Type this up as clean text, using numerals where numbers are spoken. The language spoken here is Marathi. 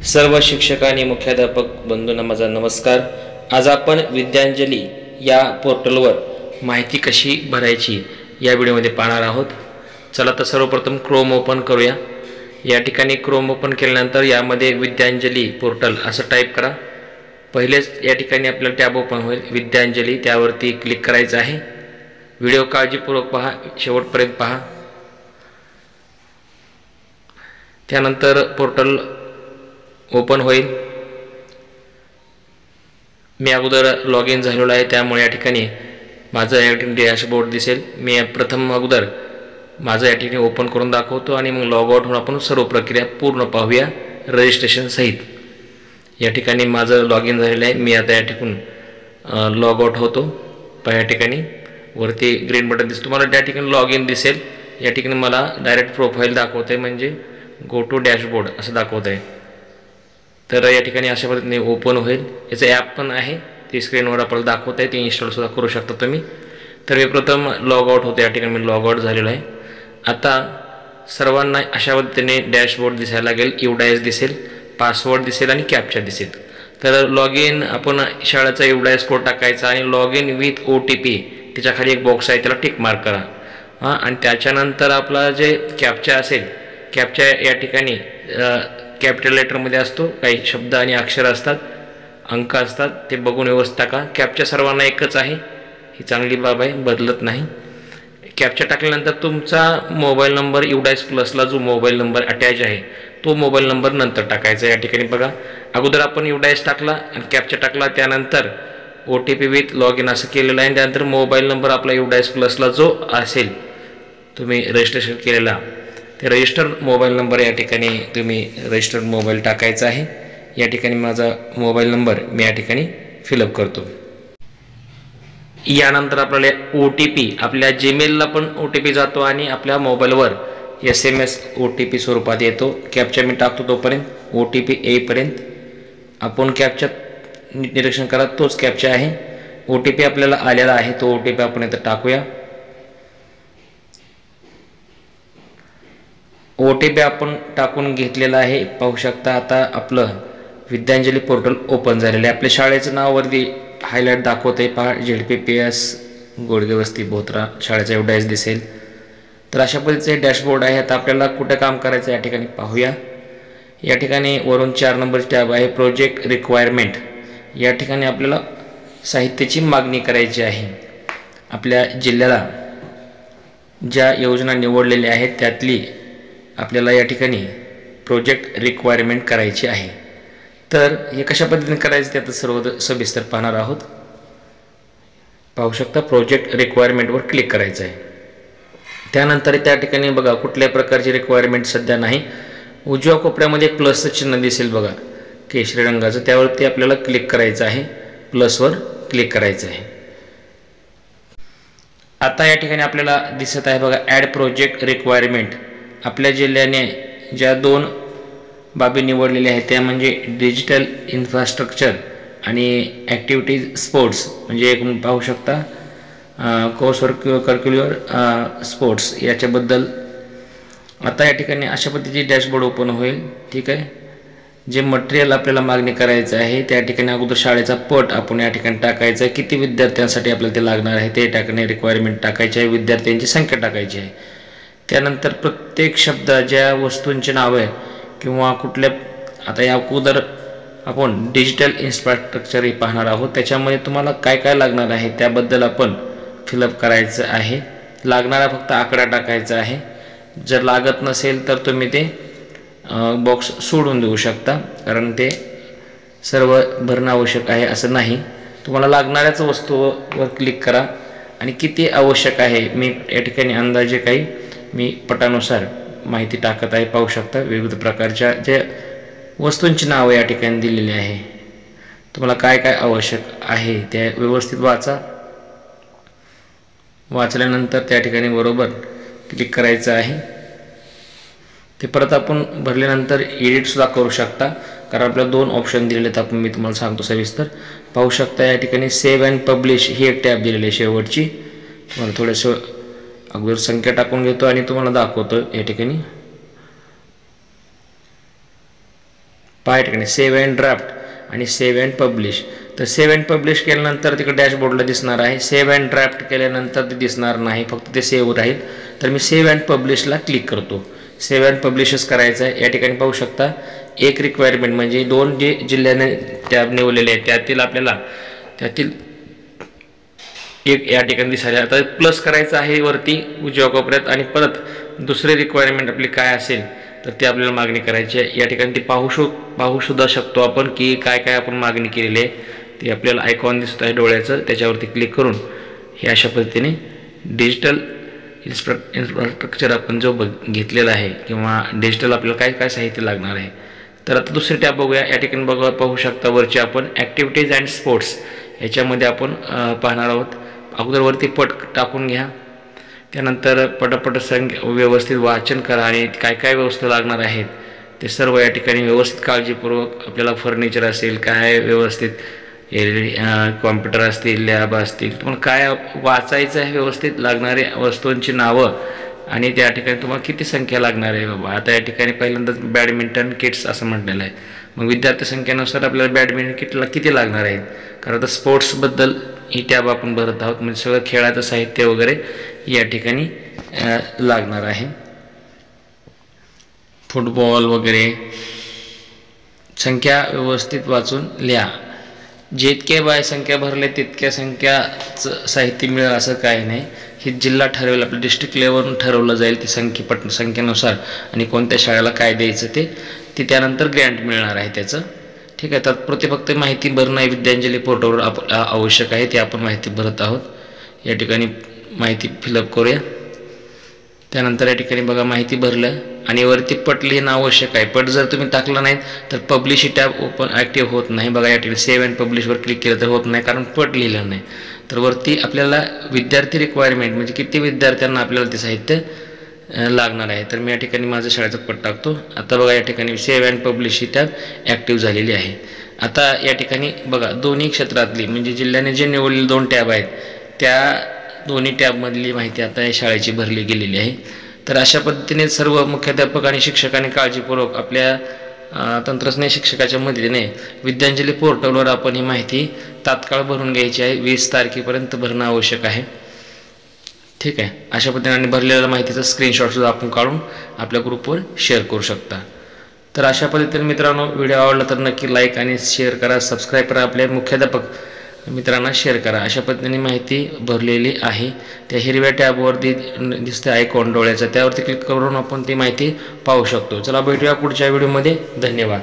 सर्व शिक्षक आणि मुख्याध्यापक बंधूंना माझा नमस्कार। आज आपण विद्यांजली या पोर्टलवर माहिती कशी भरायची या व्हिडिओमध्ये पाहणार आहोत। चला तर सर्वप्रथम क्रोम ओपन करूया। या ठिकाणी क्रोम ओपन केल्यानंतर यामध्ये विद्यांजली पोर्टल असं टाईप करा। पहिलेच या ठिकाणी आपल्याला टॅब ओपन होईल विद्यांजली, त्यावरती क्लिक करायचं आहे। व्हिडिओ काळजीपूर्वक पहा, शेवटपर्यंत पहा। त्यानंतर पोर्टल ओपन होईल। मी अगोदर लॉग इन झालेलो आहे, त्यामुळे या ठिकाणी माझं या ठिकाणी डॅशबोर्ड दिसेल। मी प्रथम अगोदर माझं या ठिकाणी ओपन करून दाखवतो आणि मग लॉग आउट होऊन आपण सर्व प्रक्रिया पूर्ण पाहूया रजिस्ट्रेशन सहित। या ठिकाणी माझं लॉग इन झालेलं आहे। मी आता या ठिकाणी लॉग आउट होतो। पहा या ठिकाणी वरती ग्रीन बटन दिसतं, तुम्हाला त्या ठिकाणी लॉग इन दिसेल। या ठिकाणी मला डायरेक्ट प्रोफाईल दाखवते, म्हणजे गो टू डॅशबोर्ड असं दाखवत आहे। तर या ठिकाणी अशा पद्धतीने ओपन होईल। याचं ॲप पण आहे, ती स्क्रीनवर आपल्याला दाखवत आहे, ते इन्स्टॉलसुद्धा करू शकता तुम्ही। तर मी प्रथम लॉग आउट होतो, या ठिकाणी मी लॉग आउट झालेलो आहे। आता सर्वांना अशा पद्धतीने डॅशबोर्ड दिसायला लागेल, UDIS दिसेल, पासवर्ड दिसेल आणि कॅप्चा दिसेल। तर लॉग इन आपण शाळेचा UDIS कोड टाकायचा आणि लॉग इन विथ OTP त्याच्या खाली एक बॉक्स आहे, त्याला टिक मार्क करा। आणि त्याच्यानंतर आपला जे कॅप्चा असेल, कॅप्चा या ठिकाणी कॅपिटल लेटरमध्ये असतो, काही शब्द आणि अक्षर असतात, अंक असतात, ते बघून व्यवस्थित टाका। कॅप्चा सर्वांना एकच आहे, ही चांगली बाब आहे, बदलत नाही। कॅप्चा टाकल्यानंतर तुमचा मोबाईल नंबर UDIS प्लसला जो मोबाईल नंबर अटॅच आहे तो मोबाईल नंबर नंतर टाकायचा। या ठिकाणी बघा, अगोदर आपण UDIS टाकला आणि कॅप्चा टाकला, त्यानंतर OTP विथ लॉग इन असं केलेलं आहे। त्यानंतर मोबाईल नंबर आपला UDIS प्लसला जो असेल तुम्ही रजिस्ट्रेशन केलेला, ते रजिस्टर्ड मोबाईल नंबर या ठिकाणी तुम्ही रजिस्टर्ड मोबाईल टाकायचा आहे। या ठिकाणी माझा मोबाईल नंबर मी या ठिकाणी फिलअप करतो। यानंतर आपल्याला OTP, आपल्या जीमेलला पण OTP जातो आणि आपल्या मोबाईलवर SMS OTP स्वरूपात येतो। कॅप्चा मी टाकतो, तोपर्यंत OTP येईपर्यंत आपण कॅप्चा निरीक्षण करा, तोच कॅप्चा आहे। OTP आपल्याला आलेला आहे, तो OTP आपण इथं टाकूया। OTP आपण टाकून घेतलेला आहे, पाहू शकता। आता आपलं विद्यांजली पोर्टल ओपन झालेलं आहे। आपल्या शाळेचं नाव वरती हायलाइट दाखवत आहे, पहा, ZPPS गोडगेवस्ती बोथरा शाळेचा UDIS दिसेल। तर अशा पद्धतीचे डॅशबोर्ड आहे। आता आपल्याला कुठे काम करायचं या ठिकाणी पाहूया। या ठिकाणी वरून 4 नंबर टॅब आहे, प्रोजेक्ट रिक्वायरमेंट। या ठिकाणी आपल्याला साहित्याची मागणी करायची आहे। आपल्या जिल्ह्याला ज्या योजना निवडलेल्या आहेत त्यातली आपल्याला या ठिकाणी प्रोजेक्ट रिक्वायरमेंट करायची आहे। तर हे कशा पद्धतीने करायचं ते आता सर्व सविस्तर पाहणार आहोत। पाहू शकता, प्रोजेक्ट रिक्वायरमेंटवर क्लिक करायचं आहे। त्यानंतर त्या ठिकाणी बघा, कुठल्या प्रकारची रिक्वायरमेंट सध्या नाही, उजव्या कोपऱ्यामध्ये प्लसचं चिन्ह दिसेल बघा, केशरी रंगाचं, त्यावरती आपल्याला क्लिक करायचं आहे, प्लसवर क्लिक करायचं आहे। आता या ठिकाणी आपल्याला दिसत आहे बघा, ॲड प्रोजेक्ट रिक्वायरमेंट। आपल्या जिल्ह्याने ज्या 2 बाबी निवडलेल्या आहेत त्या म्हणजे डिजिटल इन्फ्रास्ट्रक्चर आणि ॲक्टिव्हिटीज स्पोर्ट्स, म्हणजे एक पाहू शकता कोर्स करिक्युलर स्पोर्ट्स याच्याबद्दल। आता या ठिकाणी अशा पद्धतीची डॅशबोर्ड ओपन होईल, ठीक आहे। जे मटेरियल आपल्याला मागणी करायचं आहे त्या ठिकाणी अगोदर शाळेचा पट आपण या ठिकाणी टाकायचा आहे, किती विद्यार्थ्यांसाठी आपल्याला ते लागणार आहे ते टाकणे, रिक्वायरमेंट टाकायची आहे, विद्यार्थ्यांची संख्या टाकायची आहे। त्यानंतर प्रत्येक शब्द, ज्या वस्तूंचे नाव आहे किंवा कुठल्या, आता या अगोदर आपण डिजिटल इन्फ्रास्ट्रक्चर हे पाहणार आहोत, त्याच्यामध्ये तुम्हाला काय काय लागणार आहे त्याबद्दल आपण फिलअप करायचं आहे। लागणारा फक्त आकडा टाकायचा आहे। जर लागत नसेल तर तुम्ही ते बॉक्स सोडून देऊ शकता, कारण ते सर्व भरणं आवश्यक आहे असं नाही। तुम्हाला लागणाऱ्याच वस्तूवर क्लिक करा आणि किती आवश्यक आहे, मी या ठिकाणी अंदाजे काही मी पटानुसार माहिती टाकत आहे। पाहू शकता, विविध प्रकारच्या ज्या वस्तूंची नावं या ठिकाणी दिलेली आहे। तुम्हाला काय काय आवश्यक आहे ते व्यवस्थित वाचा। वाचल्यानंतर त्या ठिकाणी बरोबर क्लिक करायचं आहे। ते परत आपण भरल्यानंतर एडिटसुद्धा करू शकता, कारण आपल्याला 2 ऑप्शन दिलेले आहेत, आपण मी तुम्हाला सांगतो सविस्तर। पाहू शकता या ठिकाणी सेव्ह अँड पब्लिश ही एक टॅब दिलेली आहे शेवटची। तुम्हाला थोडंसं अगोदर संख्या टाकून घेतो आणि तुम्हाला दाखवतो। या ठिकाणी पहा या ठिकाणी सेव्ह अँड ड्राफ्ट आणि सेव्ह अँड पब्लिश. तर सेव्ह अँड पब्लिश केल्यानंतर तिकडे डॅशबोर्डला दिसणार आहे. सेव्ह अँड ड्राफ्ट केल्यानंतर ते दिसणार नाही, फक्त ते सेव्ह राहील. तर मी सेव्ह अँड पब्लिशला क्लिक करतो. सेव्ह अँड पब्लिशच करायचं आहे. या ठिकाणी पाहू शकता एक रिक्वायरमेंट म्हणजे 2 जे जिल्ह्याने टॅब निवडलेले आहेत त्यातील आपल्याला त्यातील एक या ठिकाणी दिसायला. आता प्लस करायचं आहे वरती उजव्या कोपऱ्यात आणि परत दुसरे रिक्वायरमेंट आपली काय असेल तर ते आपल्याला मागणी करायची आहे. या ठिकाणी ती पाहू सुद्धा शकतो आपण की काय काय आपण मागणी केलेली आहे. ते आपल्याला आयकॉन दिसत आहे डोळ्याचं, त्याच्यावरती क्लिक करून हे अशा पद्धतीने डिजिटल इन्फ्रास्ट्रक्चर आपण जो घेतलेला आहे किंवा डिजिटल आपल्याला काय काय साहित्य लागणार आहे. तर आता दुसरी टॅब बघूया. या ठिकाणी पाहू शकता वरची आपण ॲक्टिव्हिटीज अँड स्पोर्ट्स याच्यामध्ये आपण पाहणार आहोत. अगोदर वरती पट टाकून घ्या, त्यानंतर पटापट व्यवस्थित वाचन करा आणि काय काय व्यवस्था लागणार आहेत ते सर्व या ठिकाणी व्यवस्थित काळजीपूर्वक आपल्याला फर्निचर असेल काय व्यवस्थित कॉम्प्युटर असतील लॅब असतील तुम्हाला काय वाचायचं आहे व्यवस्थित लागणारे वस्तूंची नावं आणि त्या ठिकाणी तुम्हाला किती संख्या लागणार आहे बाबा. आता या ठिकाणी पहिल्यांदाच बॅडमिंटन किट्स असं म्हटलेलं आहे. मग विद्यार्थी संख्येनुसार आपल्याला बॅडमिंटन किटला किती लागणार आहेत कारण आता स्पोर्ट्सबद्दल ही टॅब आपण भरत आहोत म्हणजे सगळं खेळाचं साहित्य वगैरे या ठिकाणी लागणार आहे. फुटबॉल वगैरे संख्या व्यवस्थित वाचून लिहा. जितके बाय संख्या भरले तितक्या संख्याचं साहित्य मिळेल असं काही नाही. हे जिल्हा ठरवेल आपल्या डिस्ट्रिक्ट लेवलवरून ठरवलं जाईल ती संख्येनुसार आणि कोणत्या शाळेला काय द्यायचं ते त्यानंतर ग्रँट मिळणार आहे त्याचं. ठीक आहे. तात्पुरते फक्त माहिती भरणं विद्यांजली पोर्टलवर आवश्यक आहे. ते आपण माहिती भरत आहोत. या ठिकाणी माहिती फिलअप करूया. त्यानंतर या ठिकाणी बघा माहिती भरलं आणि वरती पट लिहिणं आवश्यक आहे. पट जर तुम्ही टाकलं नाही तर पब्लिश ही टॅब ओपन ॲक्टिव्ह होत नाही. बघा या ठिकाणी सेव्ह अँड पब्लिशवर क्लिक केलं तर होत नाही कारण पट लिहिलं नाही. तर वरती आपल्याला विद्यार्थी रिक्वायरमेंट म्हणजे किती विद्यार्थ्यांना आपल्याला ते साहित्य लागणार आहे. तर मी या ठिकाणी माझं शाळेचा पट टाकतो. आता बघा या ठिकाणी save and publish he tab active झालेली आहे. आता या ठिकाणी बघा दोन्ही क्षेत्रातली म्हणजे जिल्ह्याने जे निवडलेले 2 टॅब आहेत त्या दोन्ही टॅबमधली माहिती आता या शाळेची भरली गेलेली आहे. तर अशा पद्धतीने सर्व मुख्याध्यापक आणि शिक्षकांनी काळजीपूर्वक आपल्या तंत्रज्ञान शिक्षकाच्या मदतीने विद्यांजली पोर्टलवर आपण ही माहिती तात्काळ भरून घ्यायची आहे. 20 तारखेपर्यंत भरणं आवश्यक आहे. ठीक आहे. अशा पद्धतीने भरलेल्या माहितीचा स्क्रीनशॉटसुद्धा आपण काढून आपल्या ग्रुपवर शेअर करू शकता. तर अशा पद्धतीने मित्रांनो व्हिडिओ आवडला तर नक्की लाईक आणि शेअर करा. सबस्क्राईब करा. आपल्या मुख्याध्यापक मित्रांना शेअर करा. अशा पद्धतीने माहिती भरलेली आहे. त्या हिरव्या टॅबवरती दिसते आयकॉन डोळ्याचा त्यावरती क्लिक करून आपण ती माहिती पाहू शकतो. चला भेटूया पुढच्या व्हिडिओमध्ये. धन्यवाद.